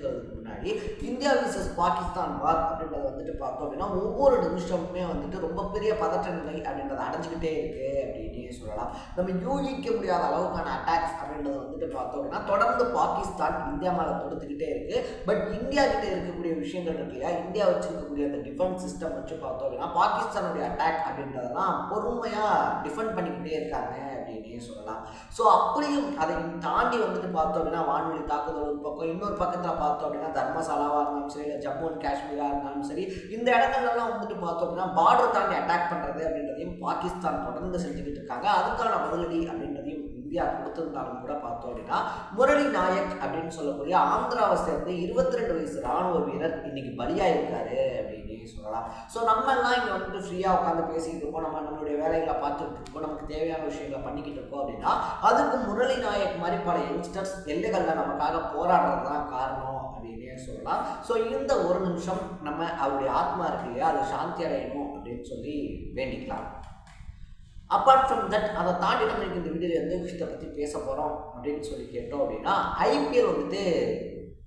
தெரிஞ்சுக்கிறதுக்கு முன்னாடி India versus Pakistan வார் அப்படின்றத வந்துட்டு பார்த்தோம் அப்படின்னா ஒவ்வொரு நிமிஷமுமே வந்துட்டு ரொம்ப பெரிய பதற்ற நிலை அப்படின்றத அடைஞ்சிக்கிட்டே இருக்கு அப்படின்னே சொல்லலாம். நம்ம யூகிக்க முடியாத அளவுக்கான அட்டாக்ஸ் அப்படின்றத வந்துட்டு பார்த்தோம் அப்படின்னா தொடர்ந்து பாகிஸ்தான் இந்தியா மேலே தொடுத்துக்கிட்டே இருக்கு. பட் இந்தியா கிட்ட இருக்கக்கூடிய விஷயங்கள் இருக்கு இல்லையா, இந்தியா வச்சிருக்கக்கூடிய அந்த டிஃபென்ஸ் சிஸ்டம் வச்சு பார்த்தோம் அப்படின்னா பாகிஸ்தானுடைய அட்டாக் அப்படின்றதெல்லாம் பொறுமையா டிஃபெண்ட் பண்ணிக்கிட்டே இருக்காங்க அப்படின்னே சொல்லலாம். ஸோ அப்படியும் அதை தாண்டி வந்துட்டு பார்த்தோம் அப்படின்னா வான்வெளி தாக்குதல் ஒரு பக்கம், இன்னொரு பக்கத்தில் பார்த்தோம் அப்படின்னா தர்மசாலாவாக இருந்தாலும் சரி, இல்லை ஜம்மு அண்ட் காஷ்மீராக இருந்தாலும் சரி, இந்த இடங்கள்லாம் வந்துட்டு பார்த்தோம் அப்படின்னா பார்டர் தாண்டி அட்டாக் பண்ணுறது அப்படின்றதையும் பாகிஸ்தான் தொடர்ந்து செஞ்சுக்கிட்டு இருக்காங்க. அதுக்கான பதிலடி அப்படின்றதையும் இந்தியா கொடுத்திருந்தாலும் கூட பார்த்தோம் அப்படின்னா முரளி நாயக் அப்படின்னு சொல்லக்கூடிய ஆந்திராவை சேர்ந்து 22 வயசு ராணுவ வீரர் இன்னைக்கு பலியாயிருக்காரு அப்படின்னு சொல்லலாம். ஸோ நம்ம எல்லாம் இங்கே வந்துட்டு ஃப்ரீயாக உட்காந்து பேசிக்கிட்டு இருக்கோம், நம்மளுடைய வேலைகளை பார்த்துட்டு இருக்கோம், நமக்கு தேவையான விஷயங்களை பண்ணிக்கிட்டு இருக்கோம் அப்படின்னா அதுக்கு முரளி நாயக் மாதிரி பல யங்ஸ்டர்ஸ் எல்லைகளில் நமக்காக போராடுறது தான் காரணம் அப்படின்னே சொல்லலாம். ஸோ இந்த ஒரு நிமிஷம் நம்ம அவருடைய ஆத்மா இருக்கு இல்லையா, அது சாந்தி அடையணும் அப்படின்னு சொல்லி வேண்டிக்கலாம். அப்பார்ட் ஃப்ரம் தட், அதை தாண்டி நம்ம இந்த வீடியோவில் எந்த விஷயத்தை பற்றி பேச போகிறோம் அப்படின்னு சொல்லி கேட்டோம் அப்படின்னா ஐபிஎல் வந்துட்டு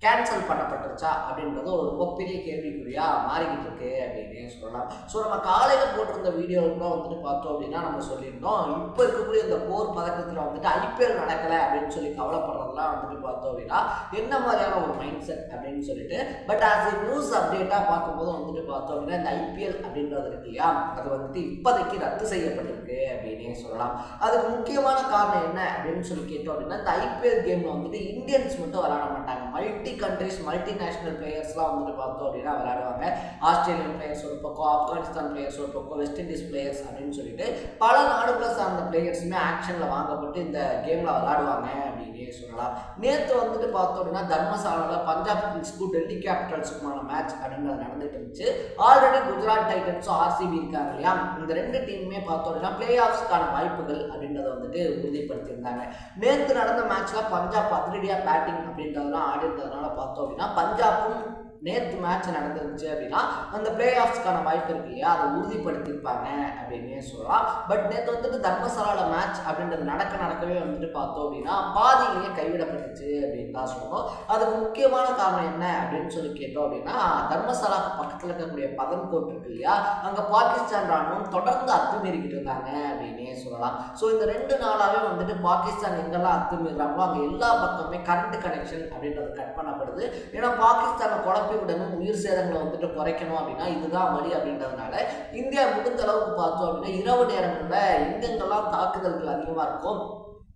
கேன்சல் பண்ணப்பட்டுருச்சா அப்படின்றது ஒரு ரொம்ப பெரிய கேள்விக்குறியாக மாறிக்கிட்டு இருக்கு அப்படின்னு சொல்லலாம். ஸோ நம்ம காலையில் போட்டிருந்த வீடியோவில் கூட வந்துட்டு பார்த்தோம் அப்படின்னா நம்ம சொல்லியிருந்தோம் இப்போ இருக்கக்கூடிய இந்த போர் பதக்கத்தில் வந்துட்டு ஐபிஎல் நடக்கலை அப்படின்னு சொல்லி கவலைப்படுறதுலாம் வந்துட்டு பார்த்தோம் அப்படின்னா என்ன மாதிரியான ஒரு மைண்ட் செட் அப்படின்னு சொல்லிட்டு. பட் ஆஸ் எ நியூஸ் அப்டேட்டாக பார்க்கும்போது வந்துட்டு பார்த்தோம் அப்படின்னா இந்த ஐபிஎல் அப்படின்றது இருக்கு இல்லையா, அது வந்துட்டு இப்போதைக்கு ரத்து செய்யப்பட்டிருக்கு அப்படின்னே சொல்லலாம். அதுக்கு முக்கியமான காரணம் என்ன அப்படின்னு சொல்லி கேட்டோம் அப்படின்னா இந்த ஐபிஎல் கேமில் வந்துட்டு இந்தியன்ஸ் மட்டும் விளையாட மாட்டாங்க, மல்டி கண்ட்ரிஸ் மல்டிநேஷனல் பிளேயர்ஸ்லாம் வந்துட்டு பார்த்தோம் அப்படின்னா விளையாடுவாங்க. ஆஸ்திரேலியன் பிளேயர்ஸ் ஒரு பக்கம், ஆப்கானிஸ்தான் பிளேயர்ஸ் ஒரு பக்கம், வெஸ்ட் இண்டீஸ் பிளேயர்ஸ் அப்படின்னு சொல்லிட்டு பல நாடுகளை சார்ந்த பிளேயர்ஸுமே ஆக்ஷனில் வாங்கப்பட்டு இந்த கேமில் விளையாடுவாங்க அப்படின்னே சொல்லலாம். நேற்று வந்துட்டு பார்த்தோம் அப்படின்னா தர்மசாலாவில் பஞ்சாப் கிங்ஸ்க்கும் டெல்லி கேபிட்டல்ஸுக்குமான மேட்ச் அப்படின்றது நடந்துட்டு இருந்துச்சு. ஆல்ரெடி குஜராத் டைட்டன்ஸும் ஆர்சிபி இருக்காங்க இல்லையா, இந்த ரெண்டு டீமுமே பார்த்தோம் அப்படின்னா பிளே ஆஃப்ஸ்க்கான வாய்ப்புகள் அப்படின்றத வந்துட்டு உறுதிப்படுத்தியிருந்தாங்க. நேற்று நடந்த மேட்ச்சில் பஞ்சாப் அதிரடியாக பேட்டிங் அப்படின்றதெல்லாம் ஆடி இருந்ததுனால பார்த்தோம் அப்படின்னா பஞ்சாப்பும் நேற்று மேட்ச் நடந்துருந்துச்சு அப்படின்னா அந்த பிளே ஆஃப்ஸ்க்கான வாய்ப்பு இருக்கு இல்லையா, அதை உறுதிப்படுத்தியிருப்பாங்க அப்படின்னே சொல்லலாம். பட் நேற்று வந்துட்டு தர்மசாலாவில் மேட்ச் அப்படின்றது நடக்கவே வந்துட்டு பார்த்தோம் அப்படின்னா பாதியிலேயே கைவிடப்பட்டுச்சு அப்படின்னு தான் சொல்லணும். அதுக்கு முக்கியமான காரணம் என்ன அப்படின்னு சொல்லி கேட்டோம் அப்படின்னா தர்மசாலாவுக்கு பக்கத்தில் இருக்கக்கூடிய பதன்கோட் இருக்கு இல்லையா, அங்கே பாகிஸ்தான் ராணுவம் தொடர்ந்து அத்துமீறிக்கிட்டு இருந்தாங்க அப்படின்னே சொல்லலாம். ஸோ இந்த 2 நாளாகவே வந்துட்டு பாகிஸ்தான் எங்கெல்லாம் அத்துமீறாங்களோ அங்கே எல்லா பக்கமே கரண்ட் கனெக்ஷன் அப்படின்றது கட் பண்ணப்படுது. ஏன்னா பாகிஸ்தானை உடனும் உயிர் சேதங்களை வந்துட்டு குறைக்கணும் அப்படின்னா இதுதான் வழி அப்படின்றதுனால இந்தியா முடிந்த அளவுக்கு பார்த்தோம் அப்படின்னா இரவு நேரங்களில் எங்கெங்கெல்லாம் தாக்குதல்கள் அதிகமாக இருக்கும்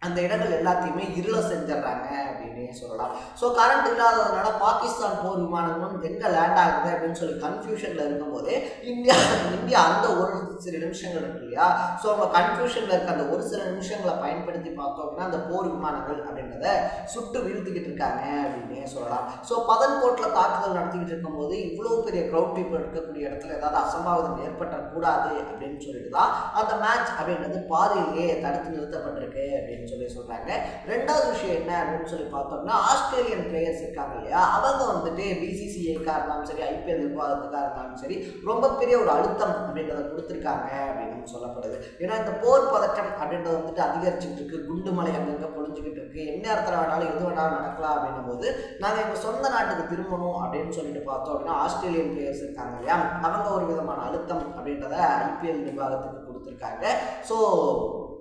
அந்த இடங்கள் எல்லாத்தையுமே இருள செஞ்சிடறாங்க அப்படின்னே சொல்லலாம். ஸோ கரண்ட் இல்லாததுனால பாகிஸ்தான் போர் விமானங்களும் எங்கே லேண்ட் ஆகுது அப்படின்னு சொல்லி கன்ஃபியூஷனில் இருக்கும்போதே இந்தியா அந்த ஒரு சில நிமிஷங்கள் இருக்கு இல்லையா, ஸோ அவங்க கன்ஃபியூஷனில் இருக்க அந்த ஒரு சில நிமிஷங்களை பயன்படுத்தி பார்த்தோம் அப்படின்னா அந்த போர் விமானங்கள் அப்படின்றத சுட்டு வீழ்த்திக்கிட்டு இருக்காங்க அப்படின்னே சொல்லலாம். ஸோ பதன்கோட்டில் தாக்குதல் நடத்திக்கிட்டு இருக்கும்போது இவ்வளோ பெரிய க்ரௌட் பீப்புள் இருக்கக்கூடிய இடத்துல ஏதாவது அசம்பாவிதம் ஏற்பட்டக்கூடாது அப்படின்னு சொல்லிட்டு தான் அந்த மேட்ச் அப்படின்றது பாதியிலேயே தடுத்து நிறுத்தப்பட்டிருக்கு அப்படின்னு சொல்லி சொல்றாங்க. ரெண்டாவது விஷயம் என்ன அப்படின்னு சொல்லி பார்த்தோம்னா ஆஸ்திரேலியன் பிளேயர்ஸ் இருக்காங்க இல்லையா, அவங்க வந்துட்டு பிசிசிஐக்காக இருந்தாலும் சரி, ஐபிஎல் நிர்வாகத்துக்காக இருந்தாலும் சரி ரொம்ப பெரிய ஒரு அழுத்தம் அப்படின்றத கொடுத்துருக்காங்க அப்படின்னு சொல்லப்படுது. ஏன்னா இந்த போர் பதட்டம் அப்படின்றது வந்துட்டு அதிகரிச்சுட்டு இருக்கு, குண்டு மலை அங்கங்க பொழிஞ்சுக்கிட்டு இருக்கு, என்ன இடத்துல வேணாலும் எது வேணாலும் நடக்கலாம் அப்படின்னும் போது நாங்கள் எங்கள் சொந்த நாட்டுக்கு திரும்பணும் அப்படின்னு சொல்லிட்டு பார்த்தோம் அப்படின்னா ஆஸ்திரேலியன் பிளேயர்ஸ் இருக்காங்க இல்லையா, அவங்க ஒரு விதமான அழுத்தம் அப்படின்றத ஐபிஎல் நிர்வாகத்துக்கு கொடுத்துருக்காங்க. ஸோ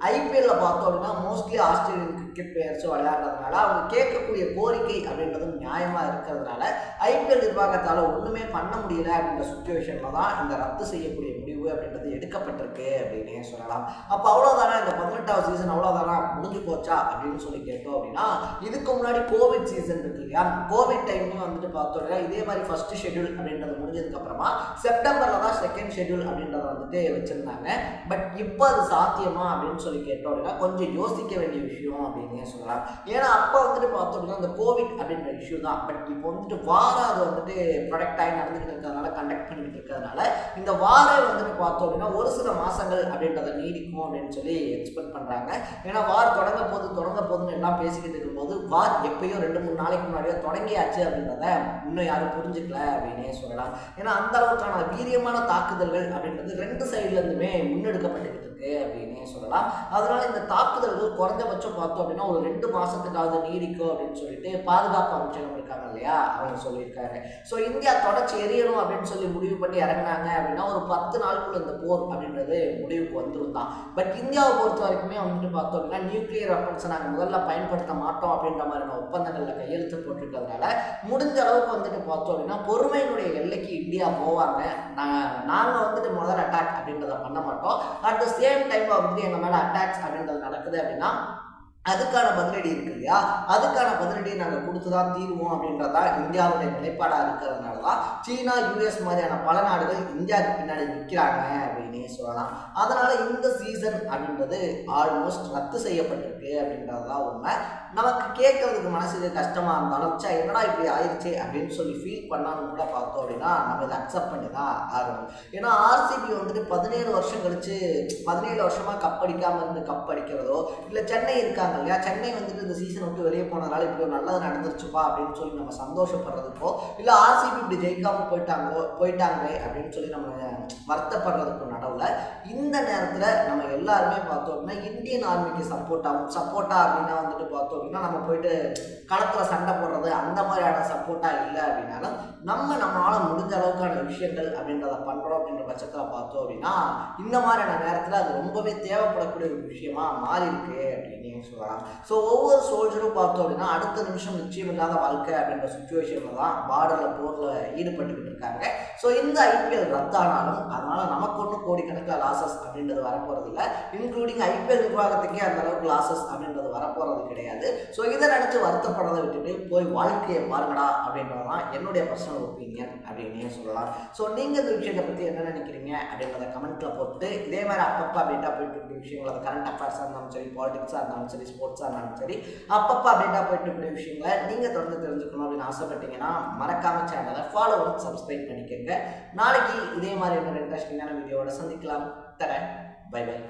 ஐபிஎல்ல பார்த்தோம் அப்படின்னா மோஸ்ட்லி ஆஸ்திரேலியன் கிரிக்கெட் பிளேயர்ஸும் விளையாடுறதுனால அவங்க கேட்கக்கூடிய கோரிக்கை அப்படின்றதும் நியாயமாக இருக்கிறதுனால ஐபிஎல் நிர்வாகத்தால் ஒன்றுமே பண்ண முடியல அப்படின்ற சுச்சுவேஷனில் தான் இந்த ரத்து செய்யக்கூடிய முடிவு அப்படின்றது எடுக்கப்பட்டிருக்கு அப்படின்னே சொல்லலாம். அப்போ அவ்வளோதானா இந்த 18வது சீசன் அவ்வளோதானா முடிஞ்சு போச்சா அப்படின்னு சொல்லி கேட்டோம் அப்படின்னா இதுக்கு முன்னாடி கோவிட் சீசன் இருக்கு இல்லையா, கோவிட் டைம்லையும் வந்துட்டு பார்த்தோம் அப்படின்னா இதே மாதிரி ஃபர்ஸ்ட் ஷெட்யூல் அப்படின்றது முடிஞ்சதுக்கப்புறமா செப்டம்பரில் தான் செகண்ட் ஷெட்யூல் அப்படின்றத வந்துட்டு வச்சுருந்தாங்க. பட் இப்போ அது சாத்தியமா அப்படின்னு சொல்லி கேட்டோம் அப்படின்னா கொஞ்சம் யோசிக்க வேண்டிய விஷயம் அப்படின்னே சொல்லலாம். ஏன்னா அப்போ வந்துட்டு பார்த்தோம் அப்படின்னா இந்த கோவிட் அப்படின்ற இஷ்யூ தான். பட் இப்போ வந்துட்டு வாரம் அது வந்துட்டு வந்துட்டு ப்ரொடக்ட் ஆகி நடந்துகிட்டு இருக்கிறதுனால கண்டக்ட் பண்ணிக்கிட்டு இருக்கிறதுனால இந்த வாரே வந்துட்டு பார்த்தோம் அப்படின்னா ஒரு சில மாசங்கள் அப்படின்றத நீடிக்கும் அப்படின்னு சொல்லி எக்ஸ்பெக்ட் பண்றாங்க. ஏன்னா வார் தொடங்க போதுன்னு எல்லாம் பேசிக்கிட்டு இருக்கும்போது வார் எப்பயோ 2-3 நாளைக்கு முன்னாடியே தொடங்கியாச்சு அப்படின்றத இன்னும் யாரும் புரிஞ்சுக்கல அப்படின்னே சொல்லலாம். ஏன்னா அந்த அளவுக்கான வீரியமான தாக்குதல்கள் அப்படின்றது 2 சைட்ல இருந்துமே முன்னெடுக்கப்பட்டுக்கிட்டு இருக்கு அப்படின்னே சொல்லலாம். அதனால இந்த தாக்குதல்கள் குறைஞ்சபட்சம் பார்த்தோம் அப்படின்னா ஒரு 2 மாசத்துக்காவது நீடிக்கும் அப்படின்னு சொல்லிட்டு பாதுகாப்பு அமைச்சகம் இருக்காங்க இல்லையா, அவங்க சொல்லியிருக்காங்க. ஸோ இந்தியா தொடர்ச்சி எரியணும் அப்படின்னு சொல்லி முடிவு பண்ணி இறங்கினாங்க அப்படின்னா ஒரு 10 நாளுக்குள்ள இந்த போர் அப்படின்றது முடிவுக்கு வந்துடும் தான். பட் இந்தியாவை பொறுத்த வரைக்குமே வந்துட்டு பார்த்தோம் அப்படின்னா நியூக்ளியர் வெப்பன்ஸை நாங்கள் முதல்ல பயன்படுத்த மாட்டோம் அப்படின்ற மாதிரியான ஒப்பந்தங்களில் கையெழுத்து போட்டிருக்கிறதுனால முடிஞ்ச அளவுக்கு வந்துட்டு பார்த்தோம் அப்படின்னா பொறுமையினுடைய எல்லைக்கு இந்தியா போவாங்க. நாங்கள் வந்துட்டு முதல் அட்டாக் அப்படின்றத பண்ண மாட்டோம். அட் த சேம் டைம் வந்துட்டு எங்கள் மேலே அட்டாக்ஸ் அப்படின்றது நடக்குது அப்படின்னா அதுக்கான பதிலடி இருக்கு இல்லையா, அதுக்கான பதிலடியை நாங்கள் கொடுத்து தான் தீருவோம் அப்படின்றதா இந்தியாவுடைய நிலைப்பாடாக இருக்கிறதுனால தான் சீனா யூஎஸ் மாதிரியான பல நாடுகள் இந்தியாவுக்கு பின்னாடி நிற்கிறாங்க அப்படின்னே சொல்லலாம். அதனால இந்த சீசன் அப்படின்றது ஆல்மோஸ்ட் ரத்து செய்யப்பட்டிருக்கு அப்படின்றது தான் உண்மை. நமக்கு கேட்கறதுக்கு மனசுக்கு கஷ்டமா இருந்தாலும் சே என்னடா இப்படி ஆயிடுச்சு அப்படின்னு சொல்லி ஃபீல் பண்ணாலும் கூட பார்த்தோம் அப்படின்னா நம்ம இதை அக்செப்ட் பண்ணி தான் ஆகணும். ஏன்னா ஆர்சிபி வந்துட்டு 17 வருஷம் கழிச்சு 17 வருஷமா கப் அடிக்காம இருந்து கப் அடிக்கிறதோ இல்லை சென்னை இருக்காங்க இல்லையா, சென்னை வந்துட்டு இந்த சீசன் விட்டு வெளியே போனதால இப்படி ஒரு நல்லது நடந்துருச்சுப்பா அப்படின்னு சொல்லி நம்ம சந்தோஷப்படுறதுக்கோ இல்லை ஆர்சிபி இப்படி ஜெயிக்காம போயிட்டாங்களே அப்படின்னு சொல்லி நம்ம வருத்தப்படுறதுக்கும் நடுவில் இந்த நேரத்தில் நம்ம எல்லாருமே பார்த்தோம் அப்படின்னா இந்தியன் ஆர்மிக்கு சப்போர்ட்டா அப்படின்னா வந்துட்டு பார்த்தோம் அப்படின்னா நம்ம போயிட்டு களத்தில் சண்டை போடுறது அந்த மாதிரியான சப்போர்ட்டா இல்லை அப்படின்னாலும் நம்மளால முடிஞ்ச அளவுக்கான விஷயங்கள் அப்படின்றத பண்ணுறோம் அப்படின்ற பட்சத்தில் பார்த்தோம் அப்படின்னா இந்த மாதிரியான நேரத்தில் அது ரொம்பவே தேவைப்படக்கூடிய ஒரு விஷயமா மாறி இருக்கு அப்படின்னு சொல்லலாம். ஸோ ஒவ்வொரு சோல்ஜரும் பார்த்தோம் அப்படின்னா அடுத்த நிமிஷம் நிச்சயம் இல்லாத வாழ்க்கை அப்படின்ற சுச்சுவேஷன்ல தான் பார்டரில் போரில் ஈடுபட்டுக்கிட்டு இருக்காங்க. ஸோ இந்த ஐபிஎல் ரத்தானாலும் அதனால நமக்கு ஒன்றும் கோடிக்கணக்கில் லாசஸ் அப்படின்றது வரப்போறது இல்லை. இன்க்ளூடிங் ஐபிஎல் நிர்வாகத்துக்கே அந்த அளவுக்கு லாசஸ் அப்படின்றது வரப்போறது கிடையாது. ஸோ இதை நினைச்சு வருத்தப்படுறதை விட்டுட்டு போய் வாழ்க்கையை பாருங்கடா அப்படின்றது தான் என்னுடைய பர்சனல் ஒப்பீனியன் அப்படின்னே சொல்லலாம். ஸோ நீங்கள் இந்த விஷயத்தை பற்றி என்ன நினைக்கிறீங்க அப்படின்றத கமெண்ட்டில் போட்டு இதே மாதிரி அப்பப்போ அப்டேட்டாக போயிட்டு இருக்கிற விஷயங்கள் அது கரண்ட் அஃபேர்ஸாக இருந்தாலும் சரி, பாலிடிக்ஸாக இருந்தாலும் சரி, ஸ்போர்ட்ஸாக இருந்தாலும் சரி, அப்பப்போ அப்டேட்டாக போயிட்டு இருக்கிற விஷயங்களை நீங்கள் தொடர்ந்து தெரிஞ்சுக்கணும் அப்படின்னு ஆசைப்பட்டீங்கன்னா மறக்காம சேனலை ஃபாலோ பண்ணி சப்ஸ்கிரைப் பண்ணிக்கோங்க. நாளைக்கு இதே மாதிரி இன்னொரு இன்ட்ரெஸ்டிங்கான வீடியோவோட சந்திக்கலாம். தரேன். Bye by.